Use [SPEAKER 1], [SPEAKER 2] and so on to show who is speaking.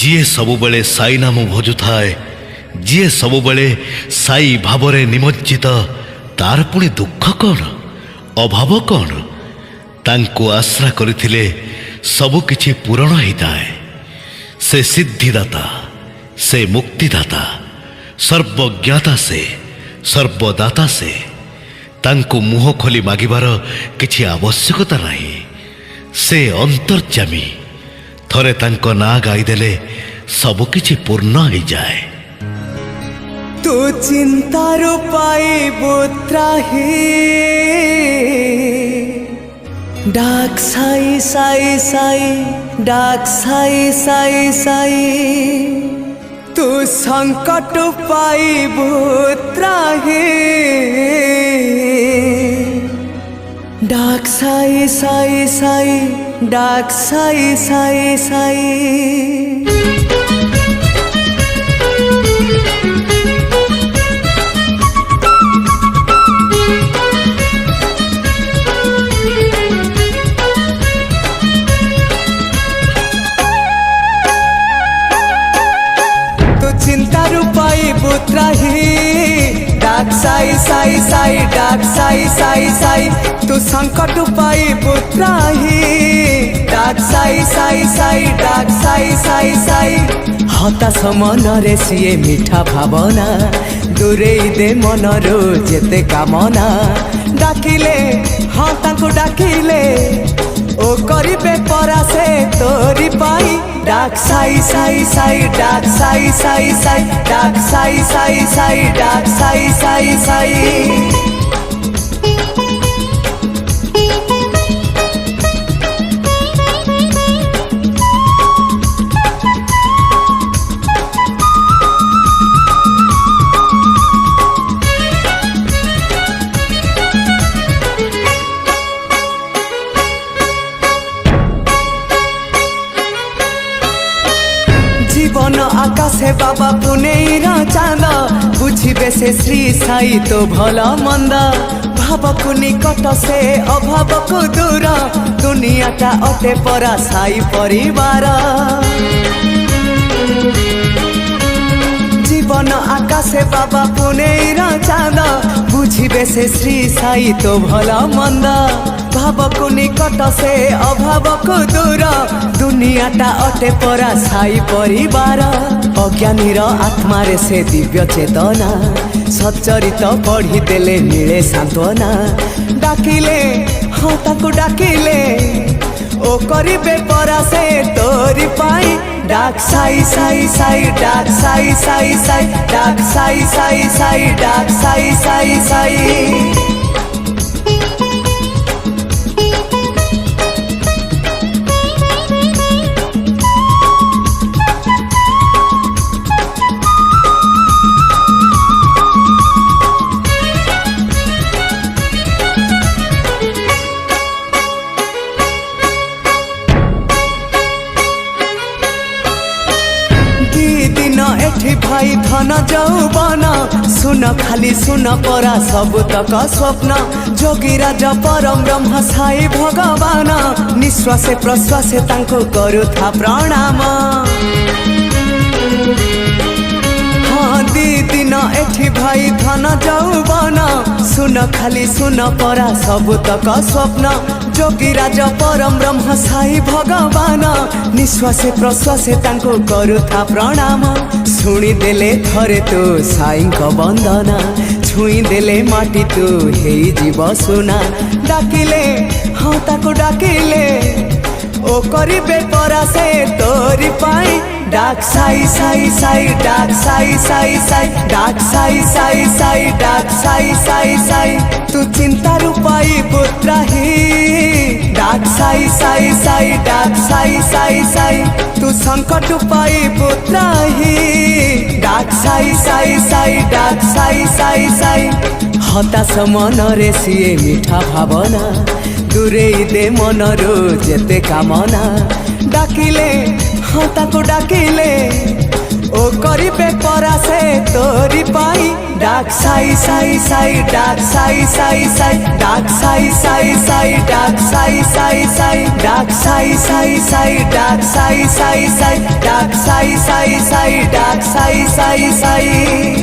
[SPEAKER 1] ଯିଏ ସବୁବେଳେ ସାଇ ନାମ ଭଜୁଥାଏ, ଯିଏ ସବୁବେଳେ ସାଇ ଭାବରେ ନିମଜ୍ଜିତ, ତାର ପୁଣି ଦୁଃଖ କ'ଣ, ଅଭାବ କ'ଣ? ତାଙ୍କୁ ଆଶ୍ରା କରିଥିଲେ ସବୁକିଛି ପୂରଣ ହୋଇଥାଏ। ସେ ସିଦ୍ଧିଦାତା, ସେ ମୁକ୍ତିଦାତା, ସର୍ବଜ୍ଞାତା, ସେ ସର୍ବଦାତା। ସେ ତାଙ୍କୁ ମୁହଁ ଖୋଲି ମାଗିବାର କିଛି ଆବଶ୍ୟକତା ନାହିଁ। ସେ ଅନ୍ତର୍ଯାମୀ। ଥରେ ତାଙ୍କ ନାଁ ଗାଇଦେଲେ ସବୁକିଛି ପୂର୍ଣ୍ଣ ହୋଇଯାଏ।
[SPEAKER 2] ତୁ ଚିନ୍ତାରୁ ପାଇବୁ ତ୍ରାହି, ডাক সাই সাই সাই, ডাক সাই সাই সাই, তু সংকট পাইবু ত্রাহি, ডাক সাই সাই সাই, ডাক সাই সাই সাই। চিন্তারু পাইবু ত্রাহি, ডাক সাই সাই সাই, ডাক সাই সাই সাই, তু সংকট পাইবু ত্রাহি, ডাক সাই সাই সাই, ডাক সাই সাই সাই। হতাশ মনরে সিয়ে মিঠা ভাবনা, দূরেই দে মনর যেতে কামনা। ডাকিলে হ্যাঁ তাଙ୍କୁ ডাকিলে ও করিবে পরাসে তোরি পাই। ডাক সাই সাই সাই, ডাক সাই সাই সাই, ডাক সাই সাই সাই, ডাক সাই সাই সাই। জীবন আকাশে বাবা পুনেইর চাঁদ, বুঝিবে সে শ্রী সাই তো ভাল মন্দ। ভাবকু নিকট সে অভাবকু দূর, দুনিয়াটা অটে পরা সাই পরিবার। জীবন আকাশে বাবা পুনেইর চাঁদ, বুঝিবে সে শ্রী সাই তো ভাল মন্দ। ভাবকু নিকট সে অভাবকু দূর, দুনিয়াটা অটে পরা সাই পরিবার। অজ্ঞানীর আত্মারে সে দিব্য চেতনা, সচ্চরিত পড়ি দেলে মিলে সান্ত্বনা। ডাকিলে হ্যাঁ তাকে ডাকিলে ও করিবে পরা সে তোরি পাই। ডাক সাই সাই সাই, ডাক সাই সাই সাই, ডাক সাই সাই সাই, ডাক সাই সাই সাই। এঠি ভাই ধন যৌবন, শুন খালি শুন পরা সবুতক স্বপ্ন। যোগীরাজ পরম ব্রহ্ম সাই ভগবান, নিঃশ্বাসে প্রশ্বাসে তাঙ্কু করুথা প্রণাম। হ্যাঁ দি দিন এঠি ভাই ধন যৌবন, শুন খালি শুন পরা সবুতক স্বপ্ন। যোগীরাজ পরম ব্রহ্ম সাই ভগবান, নিঃশ্বাসে প্রশ্বাসে তাঙ্কু করুথা প্রণাম। শুনি দেলে থরে তু সাইঙ্ক বন্দনা, ছুঁই দেলে মাটি তু হেই জীব সুনা। ডাকিলে হ্যাঁ তাকে ডাকিলে ও করিবে পরা সে তোরি পাই। ডাক সাই সাই সাই, ডাক সাই সাই সাই, ডাক সাই সাই সাই, ডাক সাই সাই সাই। তু চিন্তারু পাইবু ত্রাহি, ডাক সাই সাই সাই, ডাক সাই সাই সাই, তু সংকট পাইবু ত্রাহি। ডাক সাই সাই সাই, ডাক সাই সাই সাই। হতাশ মনরে সিয়ে মিঠা ভাবনা, দূরেই দে মনর যেতে কামনা। ডাকিলে হ্যাঁ তাকে ডাকিলে ও করিবে পরা সে তোরি পাই। ডাক সাই সাই সাই, ডাক সাই সাই সাই, ডাক সাই সাই সাই, ডাক সাই সাই সাই, ডাক সাই সাই সাই, ডাক সাই সাই সাই, ডাক সাই সাই ডাক সাই সাই সাই